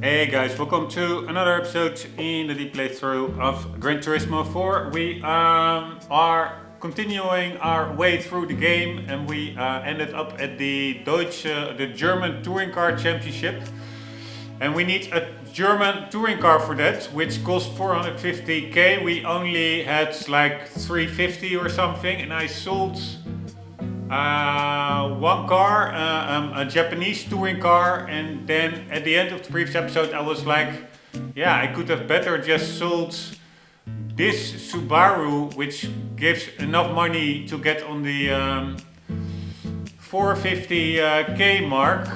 Hey guys, welcome to another episode in the deep playthrough of Gran Turismo 4. We are continuing our way through the game and we ended up at the German Touring Car Championship. And we need a German touring car for that, which costs 450k. We only had like 350 or something, and I sold one car, a Japanese touring car, and then at the end of the previous episode I was like, yeah, I could have better just sold this Subaru, which gives enough money to get on the 450k mark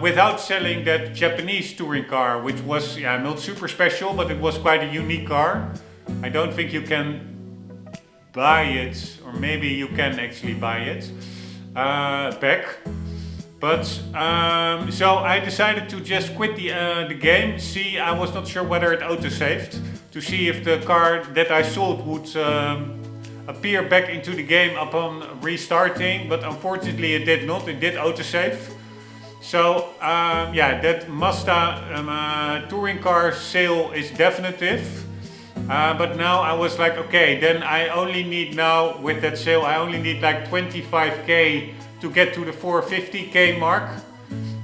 without selling that Japanese touring car, which was not super special, but it was quite a unique car. I don't think you can buy it, or maybe you can actually buy it back. But so I decided to just quit the game. See, I was not sure whether it auto-saved, to see if the car that I sold would appear back into the game upon restarting, but unfortunately it did not. It did autosave. So that Mazda touring car sale is definitive. But now I was like, okay, then I only need now, with that sale, I only need like 25k to get to the 450k mark.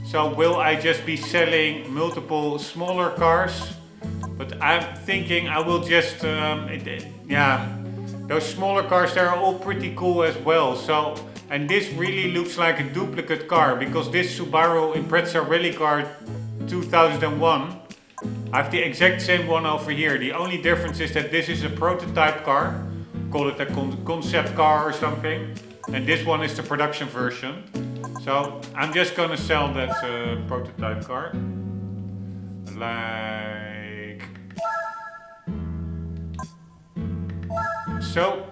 So will I just be selling multiple smaller cars? But I'm thinking I will just, those smaller cars, they're all pretty cool as well. So, and this really looks like a duplicate car, because this Subaru Impreza Rally Car 2001, I have the exact same one over here. The only difference is that this is a prototype car, call it a concept car or something, and this one is the production version. So I'm just gonna sell that prototype car. Like so.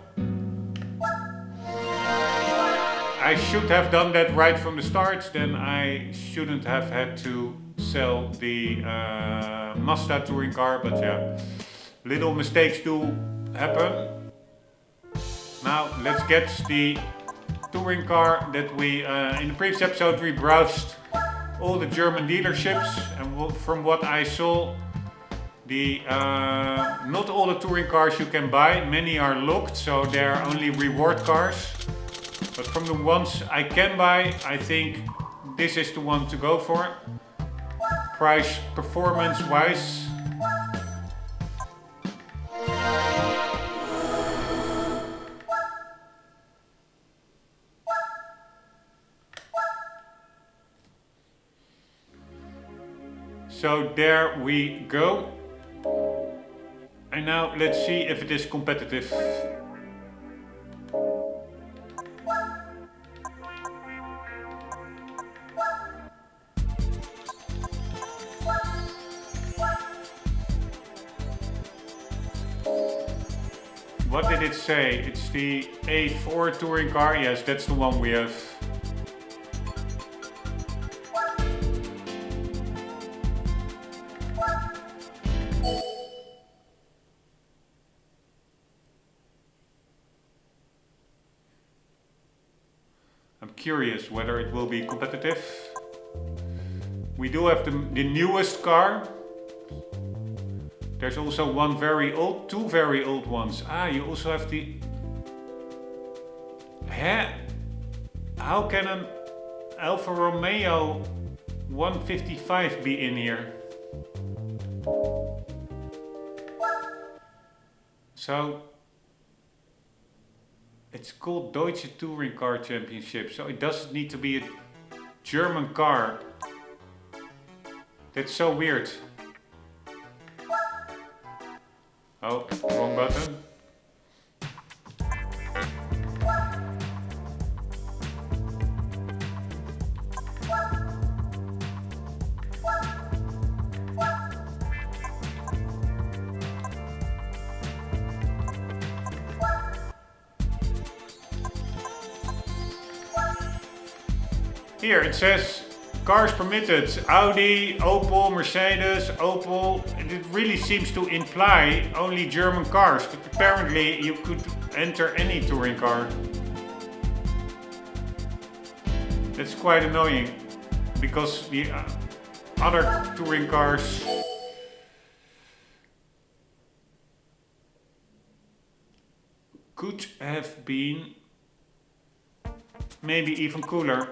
I should have done that right from the start, then I shouldn't have had to sell the Mazda touring car, but yeah, little mistakes do happen. Now let's get the touring car that we, in the previous episode we browsed all the German dealerships, and from what I saw, the not all the touring cars you can buy, many are locked, so they're only reward cars. But from the ones I can buy, I think this is the one to go for. Price performance wise. So there we go. And now let's see if it is competitive. What did it say? It's the A4 touring car. Yes, that's the one we have. I'm curious whether it will be competitive. We do have the newest car. There's also one very old, two very old ones. You also have the... How can an Alfa Romeo 155 be in here? So, it's called Deutsche Touring Car Championship, so it doesn't need to be a German car. That's so weird. Oh, wrong button. Here it says cars permitted, Audi, Opel, Mercedes, Opel. And it really seems to imply only German cars, but apparently you could enter any touring car. That's quite annoying, because the other touring cars. Could have been maybe even cooler.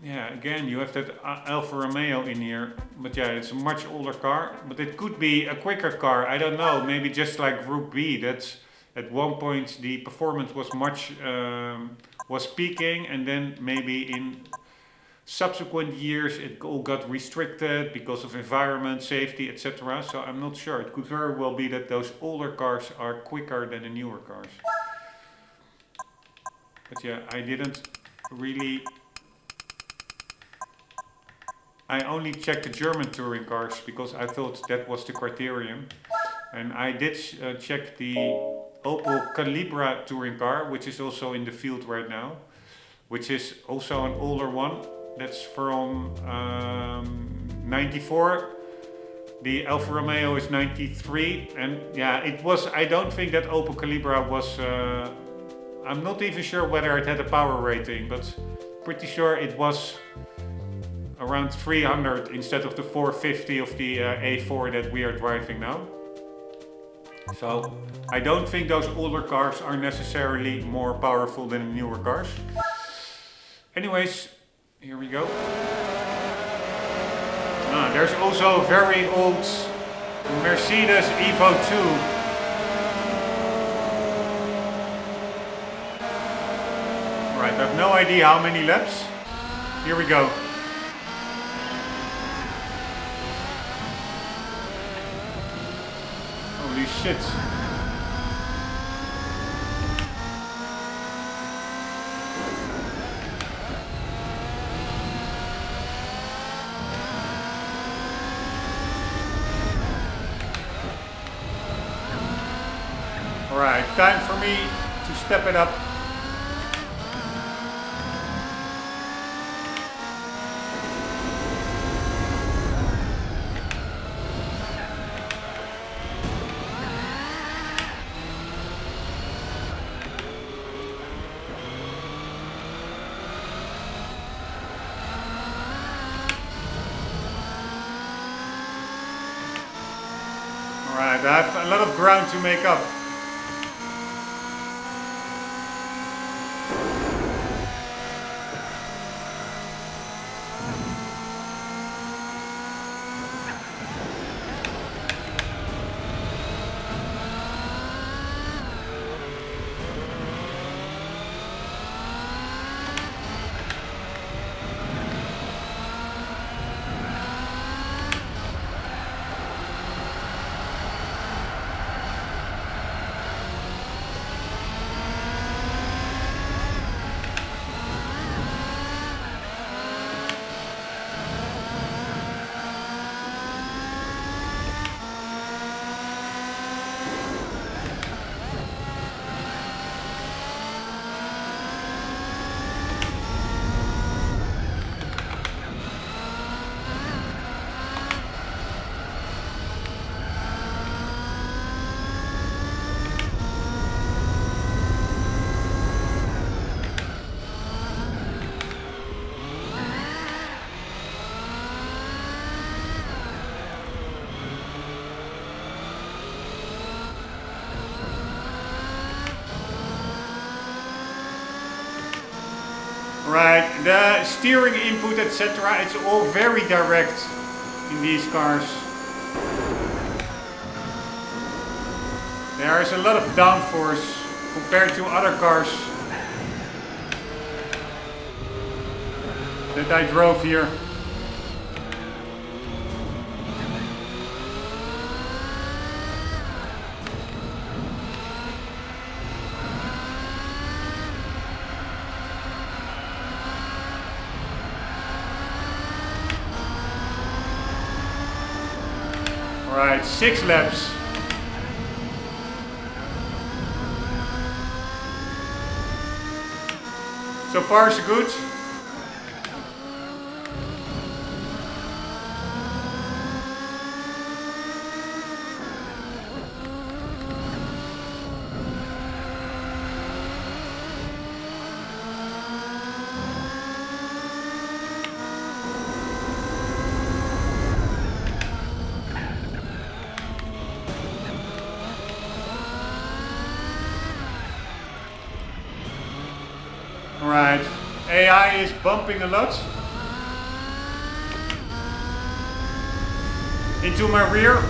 Yeah, again, you have that Alfa Romeo in here, but yeah, it's a much older car, but it could be a quicker car, I don't know, maybe just like Group B, that's at one point the performance was was peaking, and then maybe in subsequent years it all got restricted because of environment, safety, etc. So I'm not sure, it could very well be that those older cars are quicker than the newer cars. But yeah, I didn't really... I only checked the German touring cars because I thought that was the criterion. And I did check the Opel Calibra touring car, which is also in the field right now, which is also an older one. That's from 94. The Alfa Romeo is 93. And yeah, it was, I don't think that Opel Calibra was, I'm not even sure whether it had a power rating, but pretty sure it was around 300 instead of the 450 of the A4 that we are driving now. So I don't think those older cars are necessarily more powerful than the newer cars. Anyways, here we go. There's also a very old Mercedes Evo 2. Right, I have no idea how many laps. Here we go. Holy shit. Alright, time for me to step it up. Alright, I have a lot of ground to make up. Right, the steering input, etc., it's all very direct in these cars. There is a lot of downforce compared to other cars that I drove here. Alright, 6 laps. So far so good. AI is bumping a lot into my rear.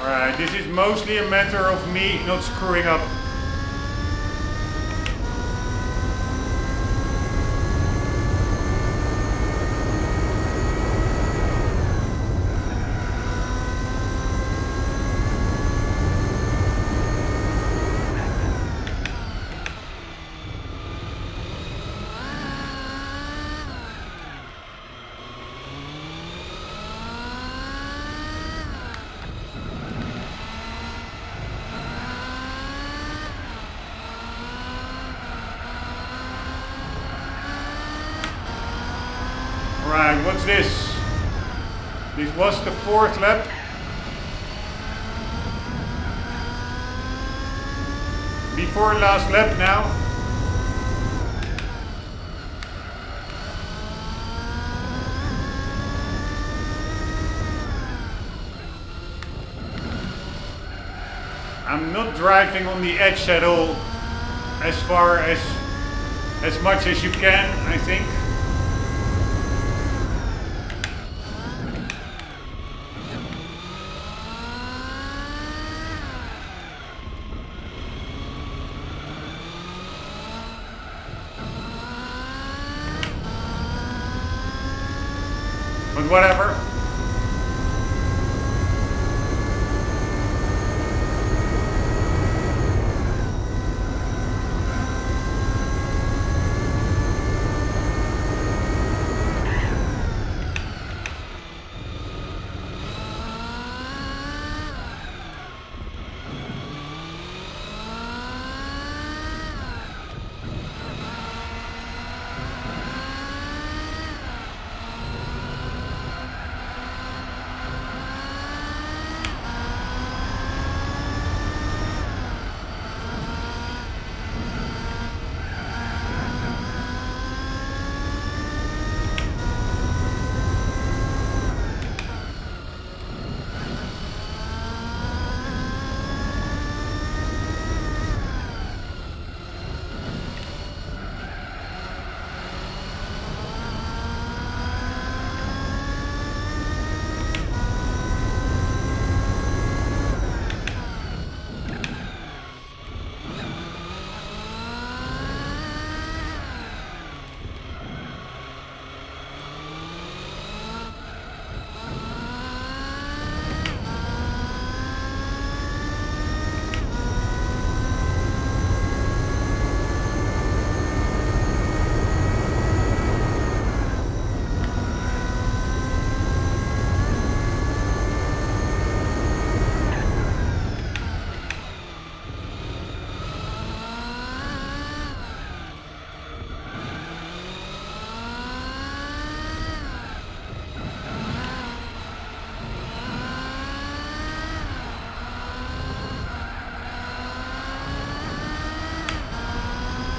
Alright, this is mostly a matter of me not screwing up. Alright, what's this? This was the 4th lap. Before last lap now. I'm not driving on the edge at all, as much as you can, I think. But whatever.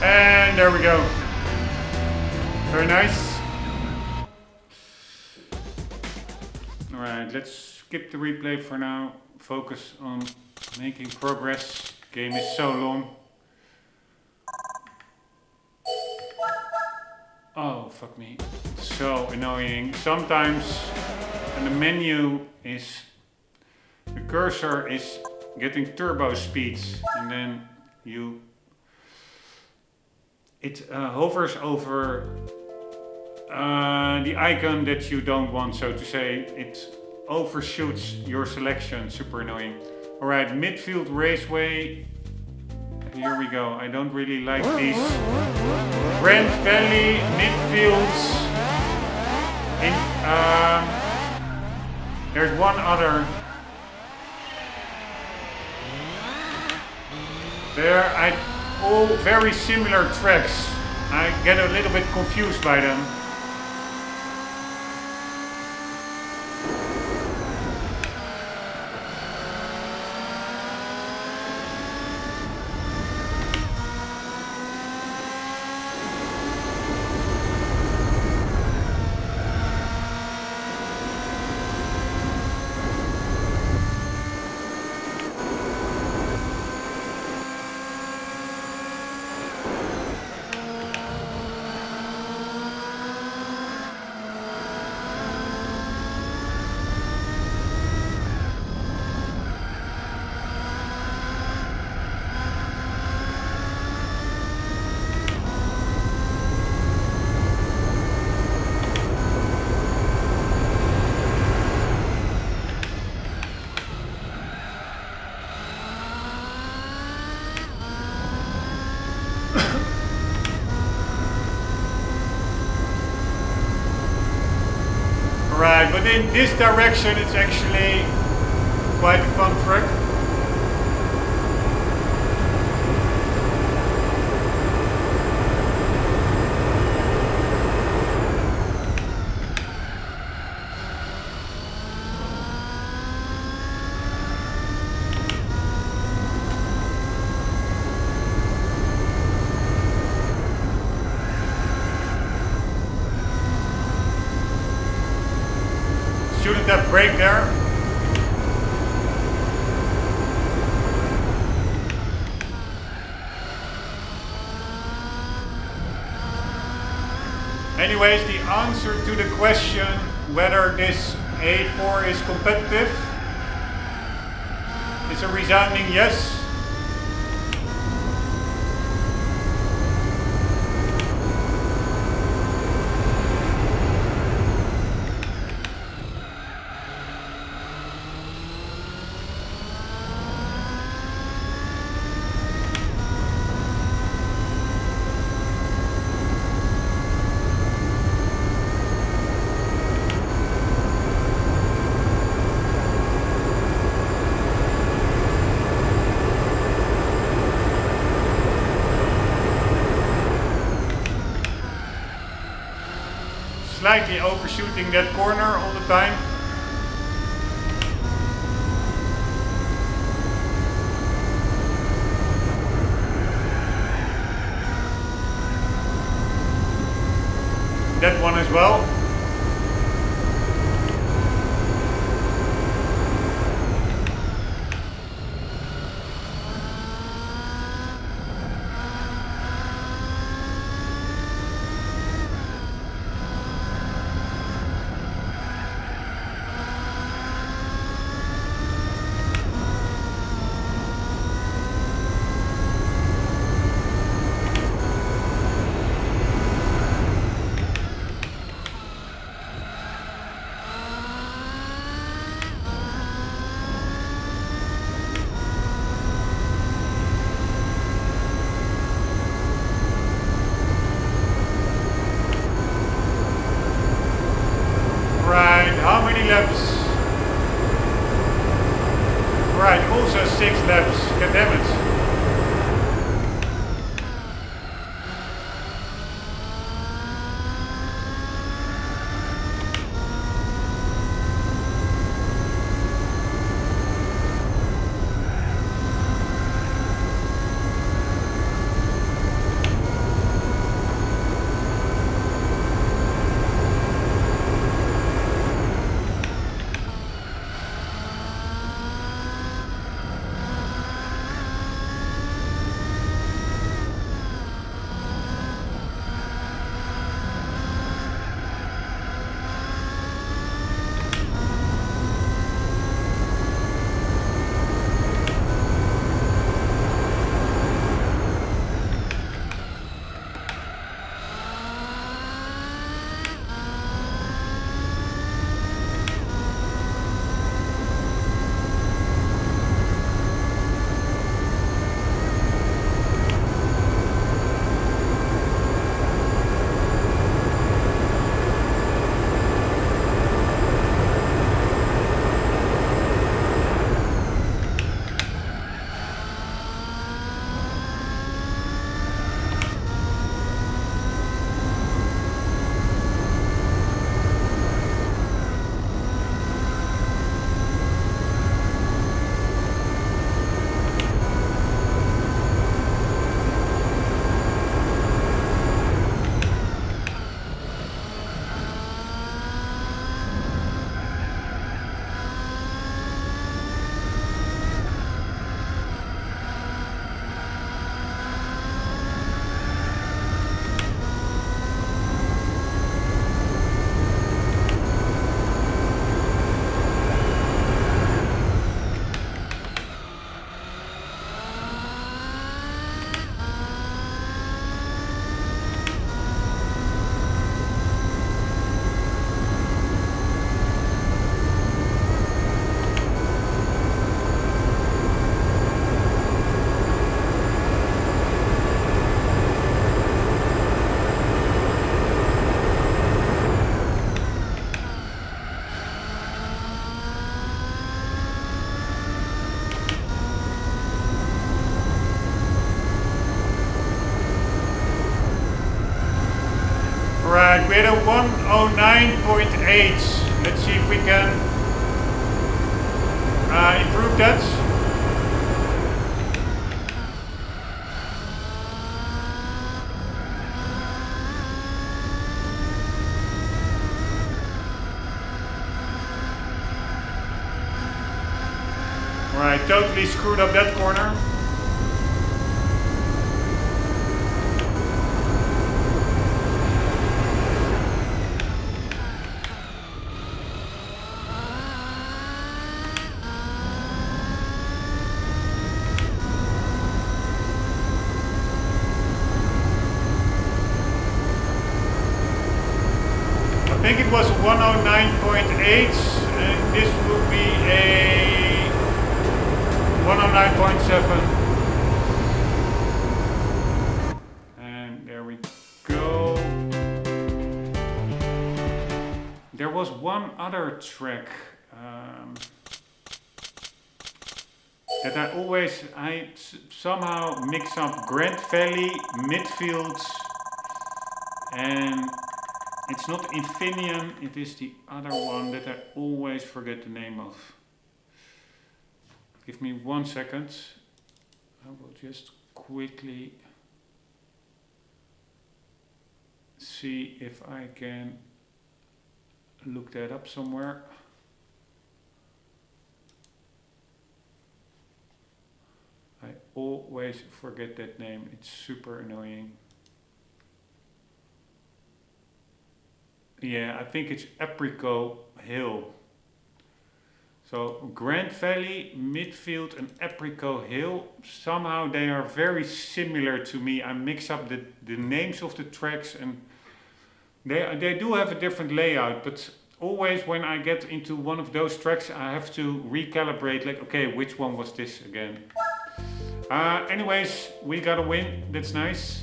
And there we go. Very nice. Alright, let's skip the replay for now. Focus on making progress. Game is so long. Oh, fuck me. So annoying. Sometimes the menu is, the cursor is getting turbo speeds and then it hovers over the icon that you don't want, so to say. It overshoots your selection. Super annoying. Alright, midfield raceway. Here we go. I don't really like these. Grand Valley, midfields. There's one other. All very similar tracks. I get a little bit confused by them. Right, but in this direction it's actually quite a fun track. Shouldn't have brake there. Anyways, the answer to the question whether this A4 is competitive is a resounding yes. Slightly overshooting that corner all the time. That one as well. How many laps? Right, also 6 laps. God damn it. with a 109.8. Let's see if we can improve that. Alright, totally screwed up that corner. I think it was 109.8 and this will be a 109.7. And there we go. There was one other track that I somehow mix up Grand Valley, Midfield, and it's not Infineon, it is the other one that I always forget the name of. Give me 1 second. I will just quickly see if I can look that up somewhere. I always forget that name, it's super annoying. Yeah, I think it's Apricot Hill. So Grand Valley, Midfield and Apricot Hill, somehow they are very similar to me. I mix up the names of the tracks and they do have a different layout, but always when I get into one of those tracks I have to recalibrate, like, okay, which one was this again? Anyways, we got a win, that's nice.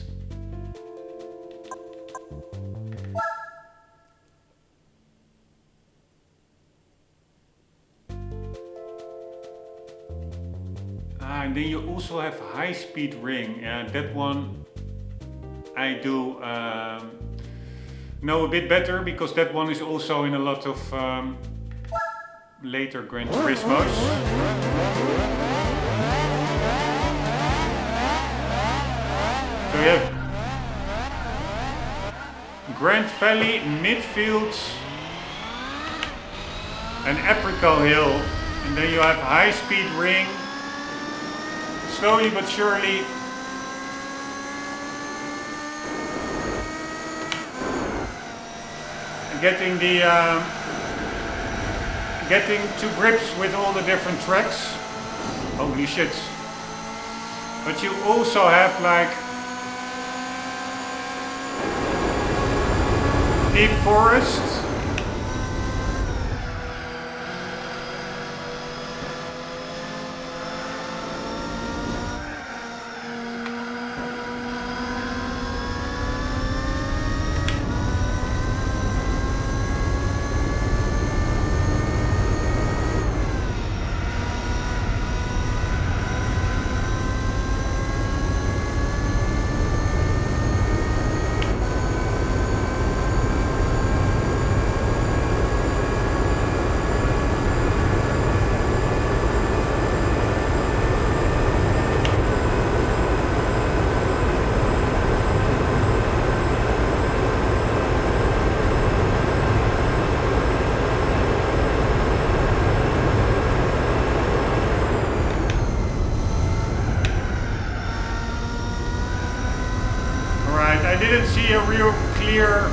And then you also have high speed ring. That one I do know a bit better because that one is also in a lot of later Gran Turismos. So you have Grand Valley, Midfield and Apricot Hill, and then you have high speed ring. Slowly but surely getting to grips with all the different tracks. Holy shit. But you also have like deep forest. I didn't see a real clear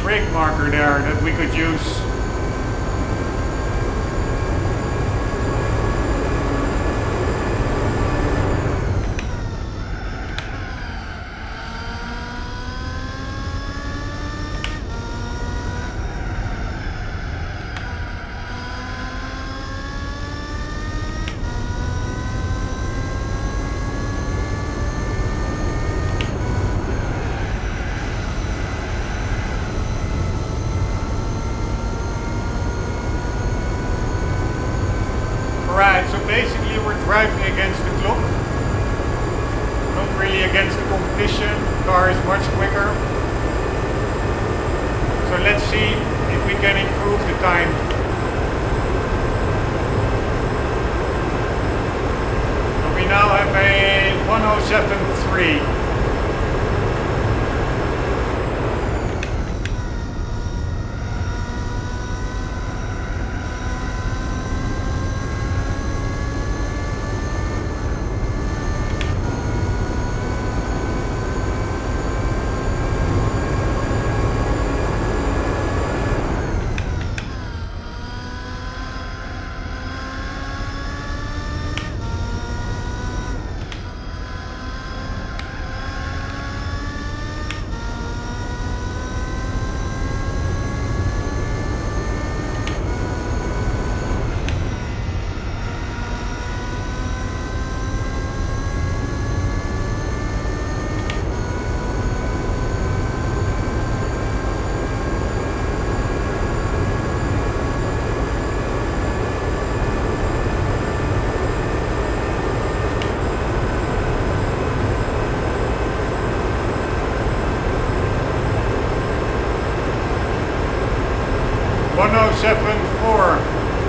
brake marker there that we could use. Right, so basically we're driving against the clock, not really against the competition. The car is much quicker. So let's see if we can improve the time. So we now have a 107.3.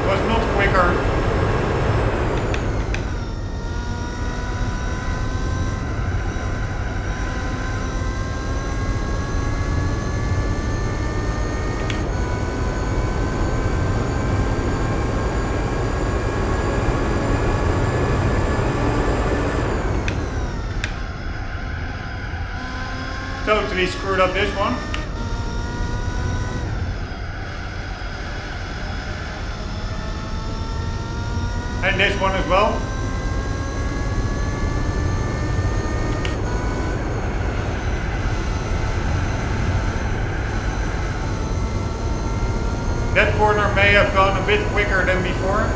Was not quicker. Totally screwed up this one. And this one as well. That corner may have gone a bit quicker than before.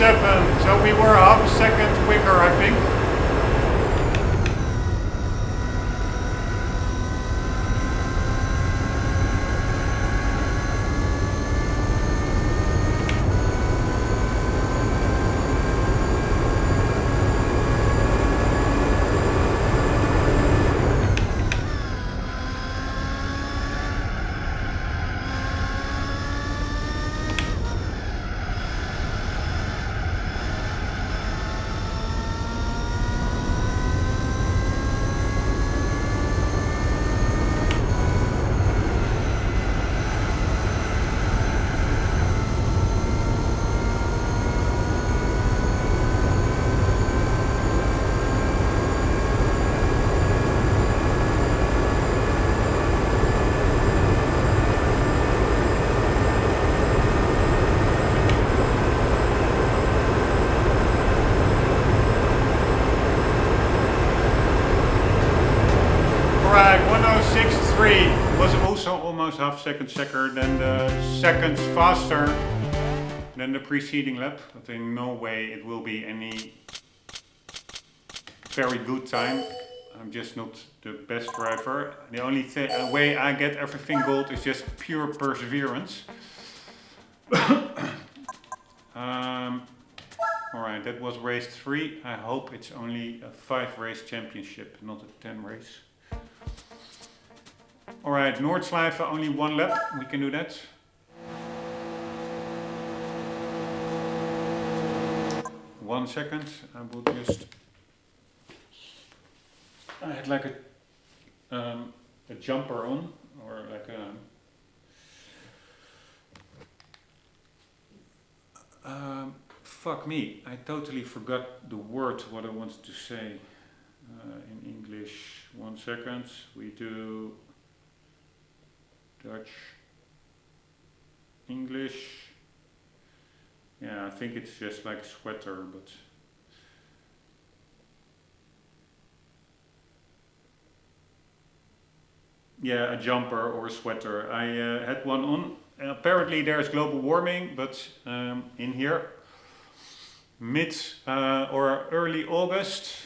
So we were half a second quicker, I think. Was also almost half second quicker than the seconds faster than the preceding lap, but in no way it will be any very good time. I'm just not the best driver. The only way I get everything gold is just pure perseverance. Alright, that was race 3. I hope it's only a 5 race championship, not a 10 race. Alright, Noordslijve, only 1 lap, we can do that. One second, I will just... I had like a jumper on, or like a... fuck me, I totally forgot the word what I wanted to say in English. 1 second, we do... Dutch, English, yeah, I think it's just like sweater, but yeah, a jumper or a sweater. I had one on. Apparently there's global warming, but in here, mid or early August,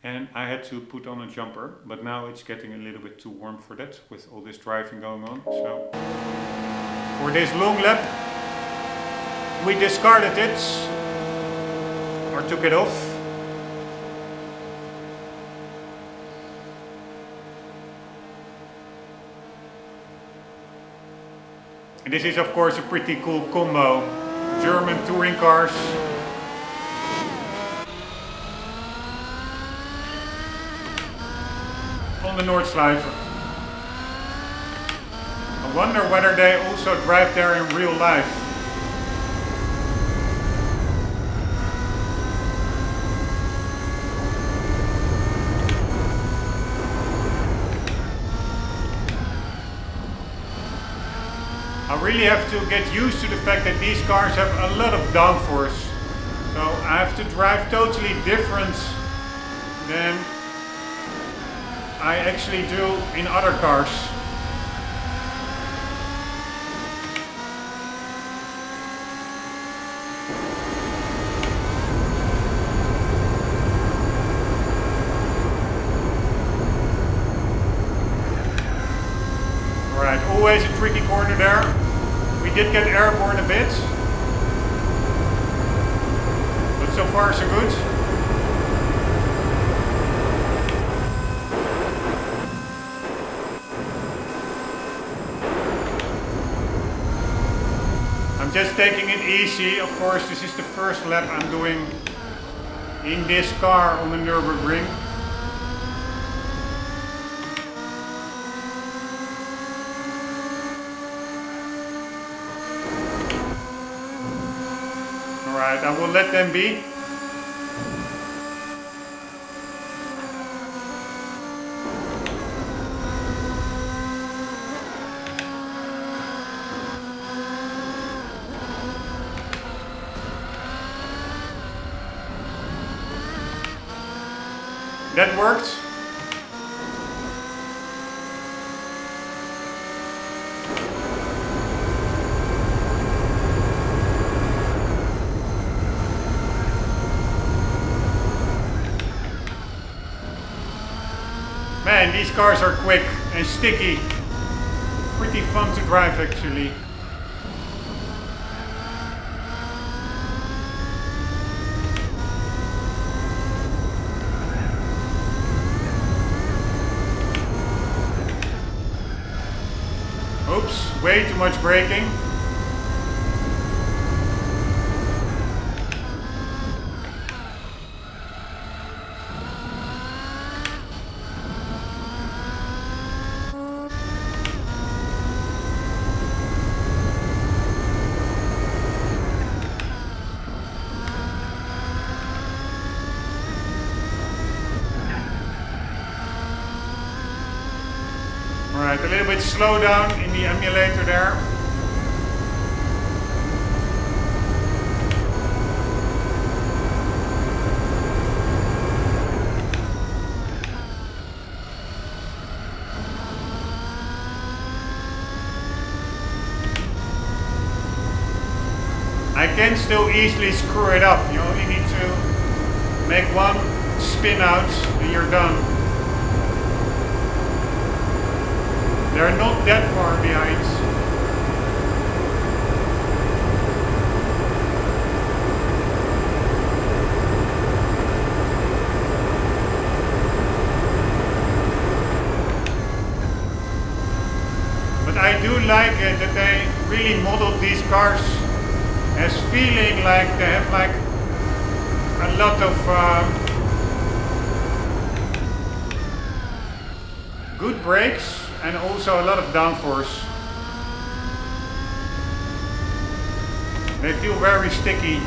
and I had to put on a jumper, but now it's getting a little bit too warm for that with all this driving going on. So for this long lap we discarded it or took it off. And this is of course a pretty cool combo. German touring cars. On the Nordschleife. I wonder whether they also drive there in real life. I really have to get used to the fact that these cars have a lot of downforce. So I have to drive totally different than I actually do in other cars. Alright, always a tricky corner there. We did get airborne a bit, but so far so good. I'm just taking it easy. Of course, this is the first lap I'm doing in this car on the Nürburgring. Alright, I will let them be. That worked. Man, these cars are quick and sticky. Pretty fun to drive actually. Oops, way too much braking. Alright, a little bit slow down in the emulator there. I can still easily screw it up. You only need to make one spin out and you're done. They're not that far behind. But I do like it that they really modeled these cars as feeling like they have like a lot of good brakes. And also a lot of downforce. They feel very sticky.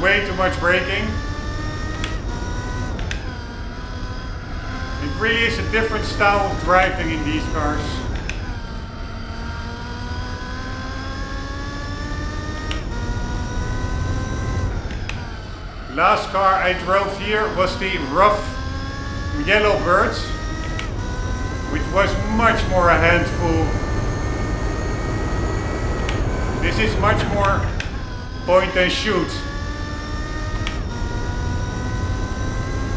way too much braking. It really is a different style of driving in these cars. Last car I drove here was the rough yellow bird, which was much more a handful. This is much more point and shoot.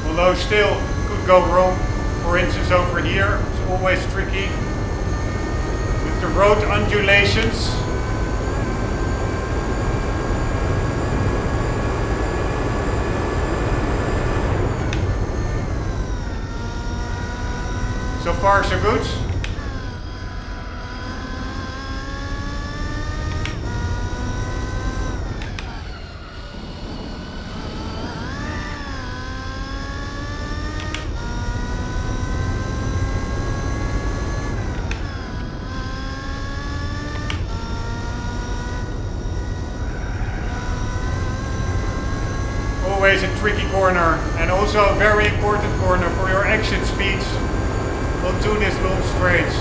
Although still could go wrong. For instance, over here, it's always tricky with the road undulations. So far, so good. Always a tricky corner, and also a very important corner for your exit speeds onto these long straights.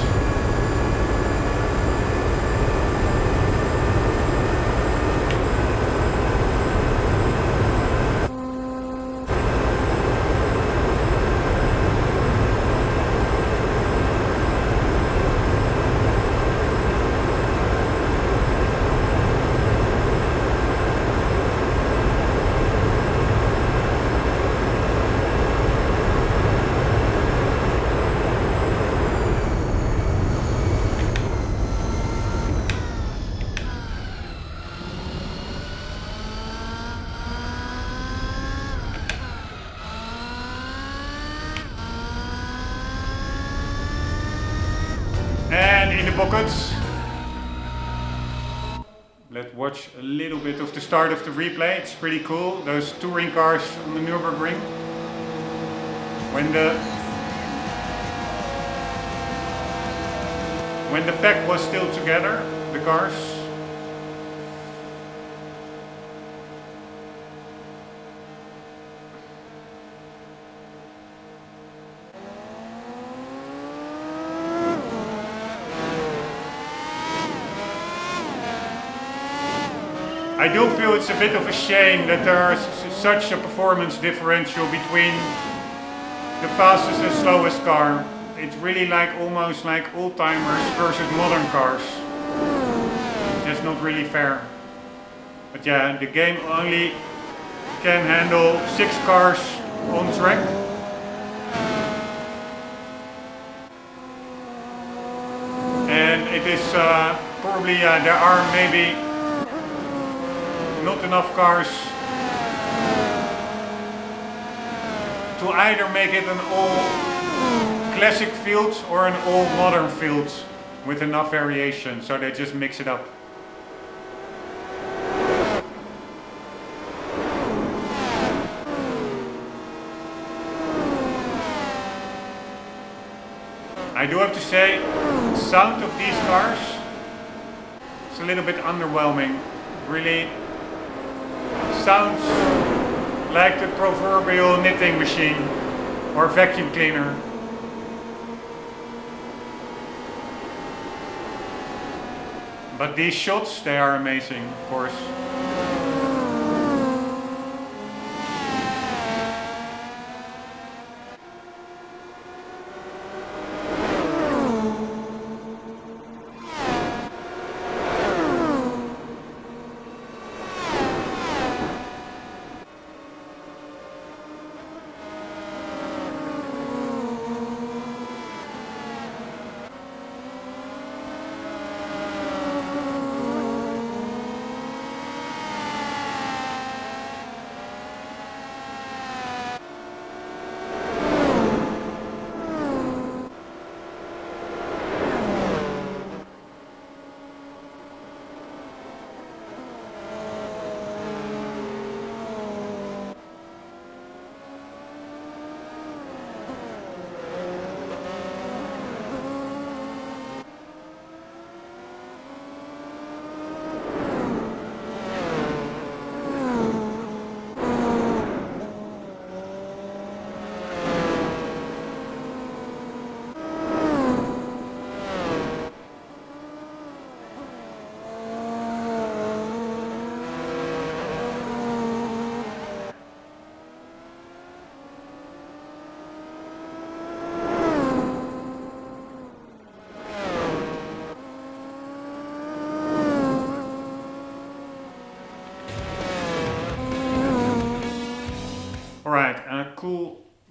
And in the pockets. Let's watch a little bit of the start of the replay. It's pretty cool. Those touring cars on the Nürburgring. When the pack was still together, the cars. I do feel it's a bit of a shame that there's such a performance differential between the fastest and slowest car. It's really like almost like old-timers versus modern cars. That's not really fair. But yeah, the game only can handle 6 cars on track. And it is probably, there are maybe not enough cars to either make it an all classic field or an all modern field with enough variation, so they just mix it up. I do have to say, the sound of these cars is a little bit underwhelming. Really sounds like the proverbial knitting machine or vacuum cleaner. But these shots, they are amazing, of course.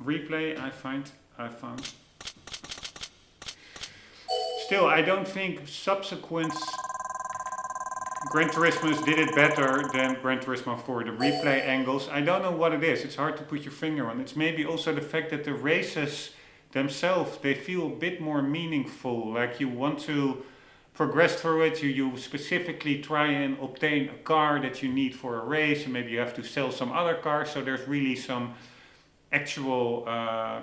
replay I found. Still, I don't think subsequent Gran Turismos did it better than Gran Turismo 4. The replay angles, I don't know what it is. It's hard to put your finger on. It's maybe also the fact that the races themselves, they feel a bit more meaningful. Like you want to progress through it. You specifically try and obtain a car that you need for a race, and maybe you have to sell some other cars. So there's really some actual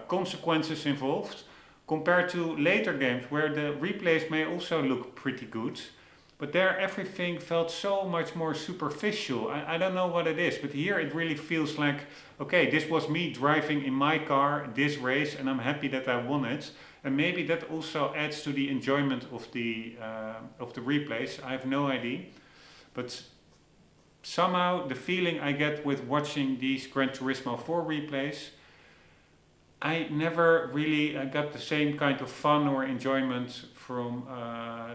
consequences involved, compared to later games where the replays may also look pretty good, but there everything felt so much more superficial. I don't know what it is, but here it really feels like, okay, this was me driving in my car this race and I'm happy that I won it. And maybe that also adds to the enjoyment of the replays. I have no idea, but somehow the feeling I get with watching these Gran Turismo 4 replays, I never really got the same kind of fun or enjoyment from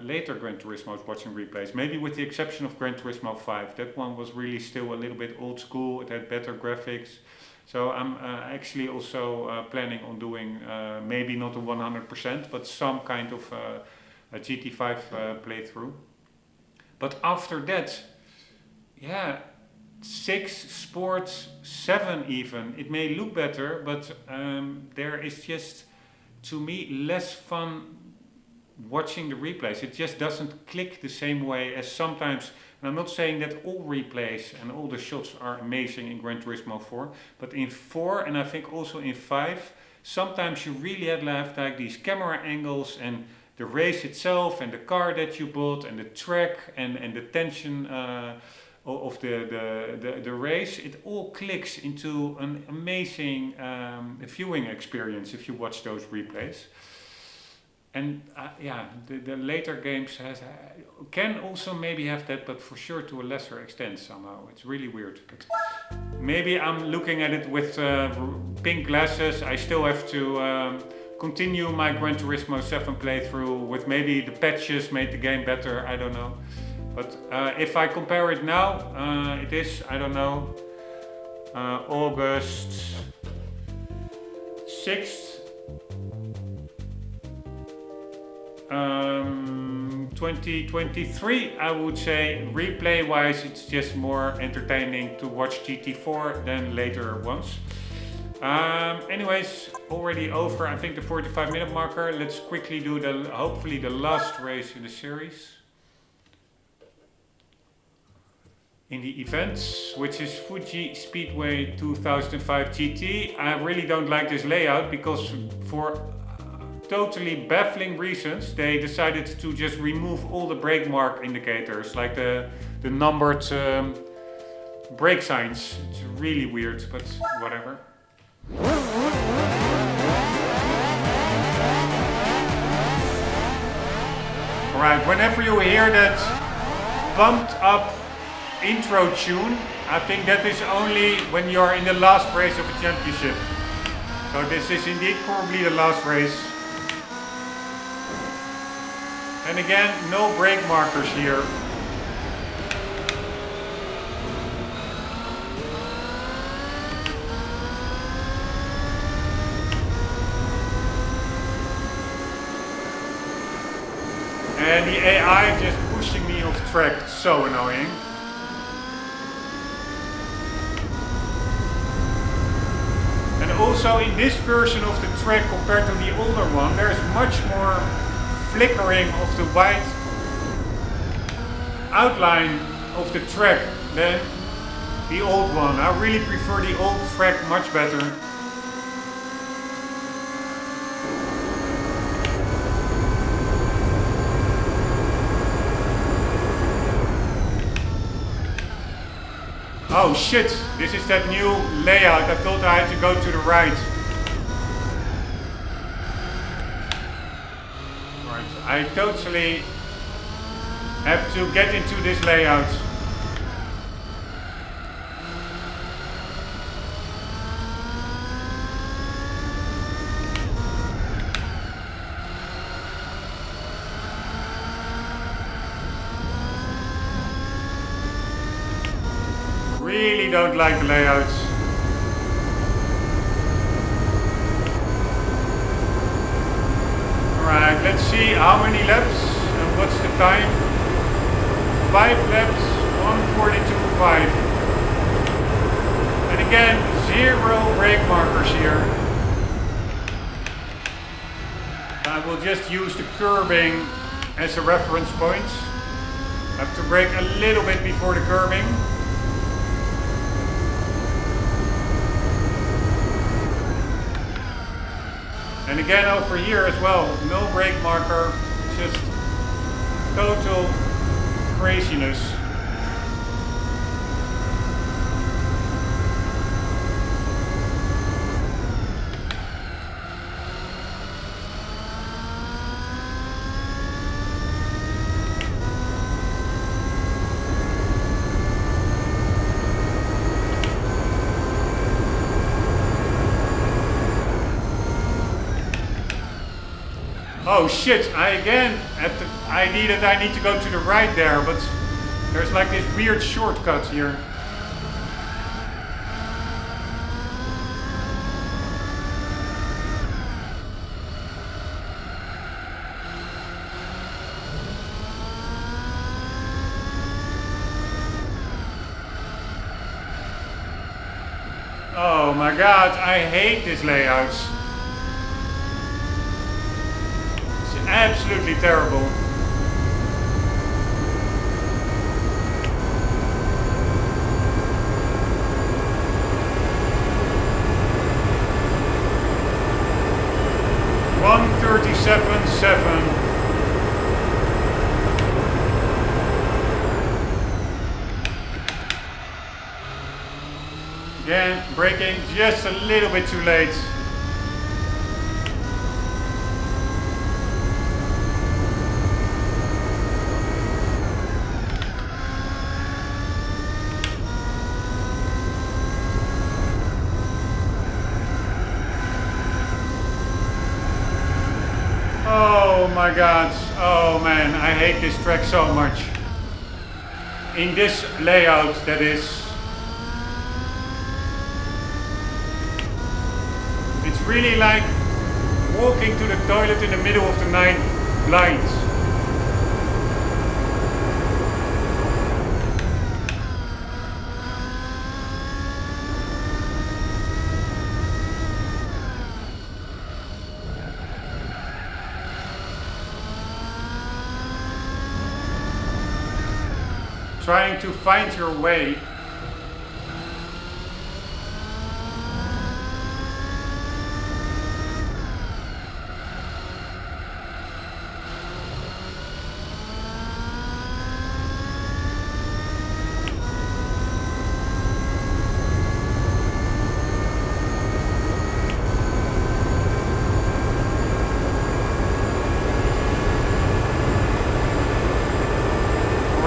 later Gran Turismos watching replays. Maybe with the exception of Gran Turismo 5. That one was really still a little bit old school. It had better graphics. So I'm actually also planning on doing maybe not a 100%, but some kind of a GT5 playthrough. But after that, yeah, 6, Sports, 7 even. It may look better, but there is just, to me, less fun watching the replays. It just doesn't click the same way as sometimes. And I'm not saying that all replays and all the shots are amazing in Gran Turismo 4, but in 4 and I think also in 5, sometimes you really have like these camera angles and the race itself and the car that you bought and the track and the tension of the race. It all clicks into an amazing viewing experience if you watch those replays. And yeah, the later games can also maybe have that, but for sure to a lesser extent somehow. It's really weird. But maybe I'm looking at it with pink glasses. I still have to continue my Gran Turismo 7 playthrough with maybe the patches made the game better, I don't know. But if I compare it now, it is, I don't know, August 6th. 2023, I would say. Replay wise, it's just more entertaining to watch GT4 than later ones. Anyways, already over, I think, the 45-minute marker. Let's quickly do hopefully the last race in the series. In the events, which is Fuji Speedway 2005 GT. I really don't like this layout because for totally baffling reasons, they decided to just remove all the brake mark indicators, like the numbered brake signs. It's really weird, but whatever. Alright, whenever you hear that bumped up intro tune, I think that is only when you're in the last race of a championship. So this is indeed probably the last race. And again, no brake markers here. And the AI just pushing me off track, it's so annoying. And also in this version of the track compared to the older one, there's much more flickering of the white outline of the track than the old one. I really prefer the old track much better. Oh shit, this is that new layout. I thought I had to go to the right. I totally have to get into this layout. Really don't like the layouts. Let's see how many laps and what's the time. 5 laps, 1:42.5. And again, 0 brake markers here. I will just use the curbing as a reference point. I have to brake a little bit before the curbing. And again over here as well, no brake marker, just total craziness. Oh shit, I again have the idea that I need to go to the right there, but there's like this weird shortcut here. Oh my god, I hate this layout. Absolutely terrible. $1:37.7. Again, braking just a little bit too late. Oh my god, oh man, I hate this track so much. In this layout, that is. It's really like walking to the toilet in the middle of the night blind. Trying to find your way.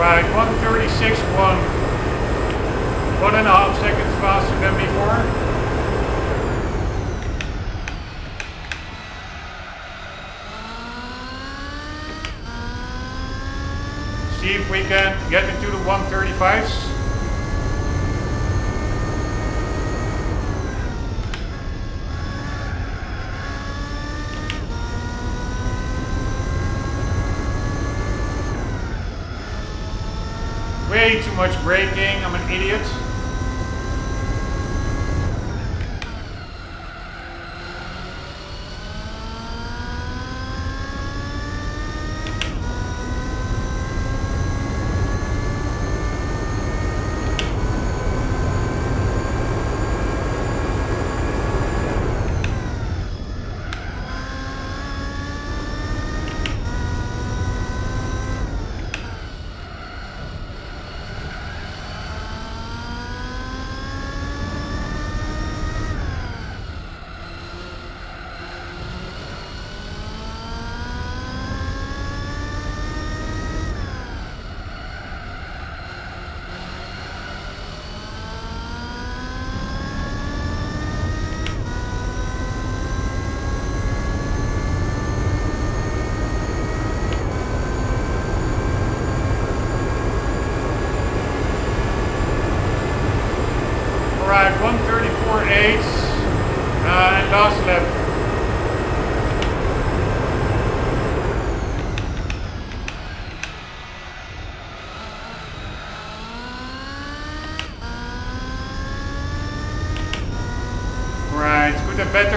Right, 1:36.1. 1.5 seconds faster than before. See if we can get into the 1:35s. Way too much braking, I'm an idiot.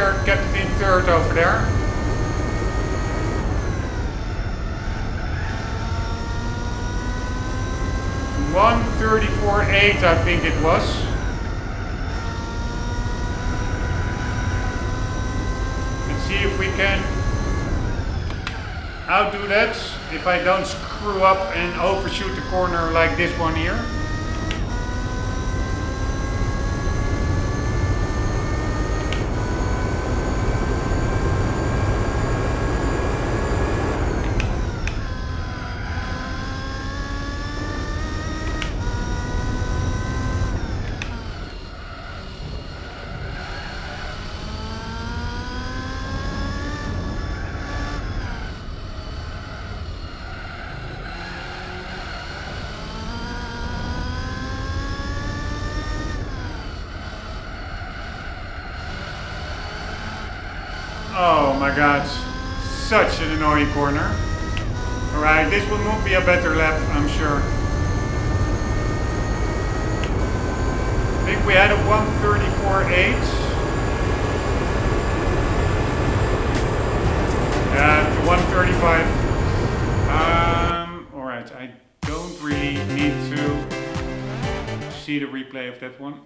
Spider kept in third over there. $1:34.8, I think it was. Let's see if we can outdo that. If I don't screw up and overshoot the corner like this one here. Oh my god, such an annoying corner. Alright, this will not be a better lap, I'm sure. I think we had a 1:34.8. Yeah, it's 1:35. Alright, I don't really need to see the replay of that one.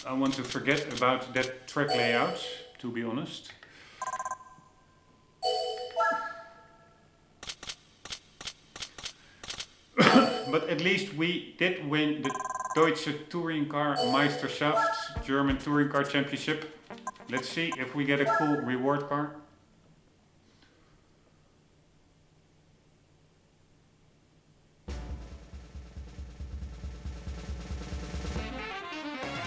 I want to forget about that track layout, to be honest. But at least we did win the Deutsche Touring Car Meisterschaft, German Touring Car Championship. Let's see if we get a cool reward car.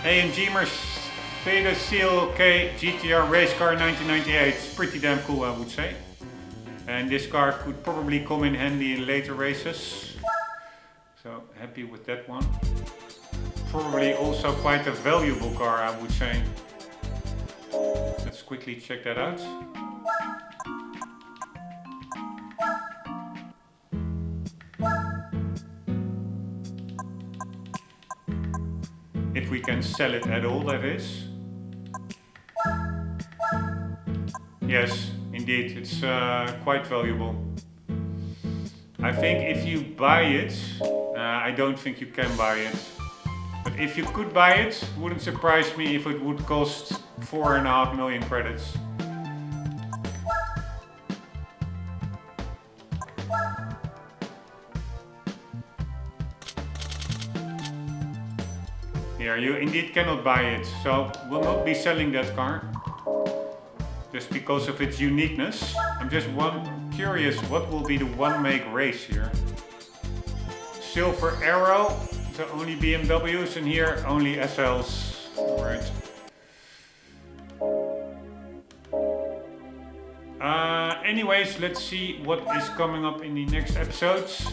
AMG Mercedes CLK GTR race car 1998. It's pretty damn cool, I would say. And this car could probably come in handy in later races. So happy with that one. Probably also quite a valuable car, I would say. Let's quickly check that out. If we can sell it at all, that is. Yes, indeed, it's quite valuable. I think if you buy it, I don't think you can buy it. But if you could buy it, wouldn't surprise me if it would cost 4.5 million credits. Here, you indeed cannot buy it, so we'll not be selling that car. Just because of its uniqueness. I'm just curious, what will be the one make race here? Silver Arrow, so only BMWs, and here only SLs. Right. Anyways, let's see what is coming up in the next episodes.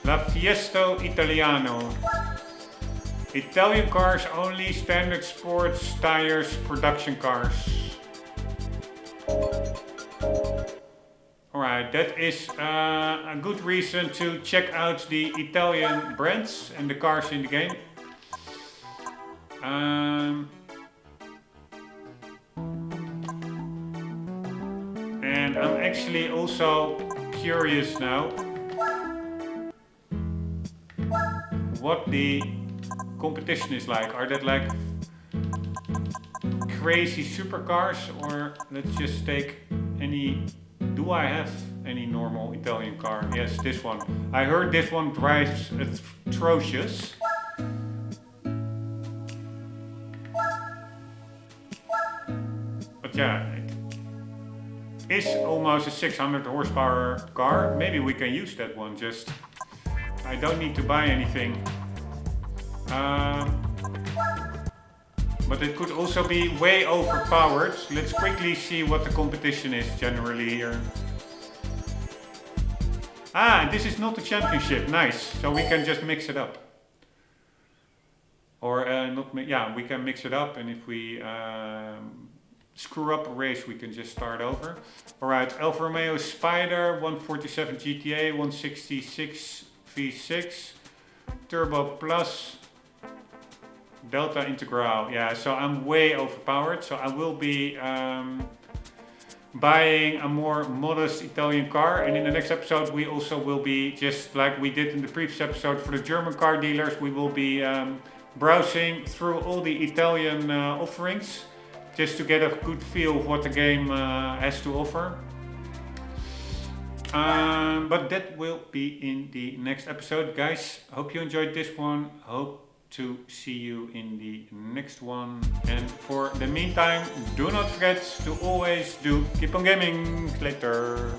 La Fiesta Italiano. Italian cars only, standard sports, tires, production cars. Alright, that is a good reason to check out the Italian brands and the cars in the game. And I'm actually also curious now what the competition is like. Are that like crazy supercars, or let's just take any... Do I have any normal Italian car? Yes, this one. I heard this one drives atrocious. But yeah, it is almost a 600 horsepower car. Maybe we can use that one, just... I don't need to buy anything. But it could also be way overpowered. Let's quickly see what the competition is generally here. Ah, this is not the championship. Nice. So we can just mix it up. Or yeah, we can mix it up, and if we screw up a race, we can just start over. Alright, Alfa Romeo Spider, 147 GTA, 166 V6, Turbo Plus. Delta Integral. Yeah, so I'm way overpowered. So I will be buying a more modest Italian car, and in the next episode we also will be, just like we did in the previous episode for the German car dealers, we will be browsing through all the Italian offerings just to get a good feel of what the game has to offer. But that will be in the next episode, guys. Hope you enjoyed this one. Hope to see you in the next one. And for the meantime, do not forget to always keep on gaming. Later.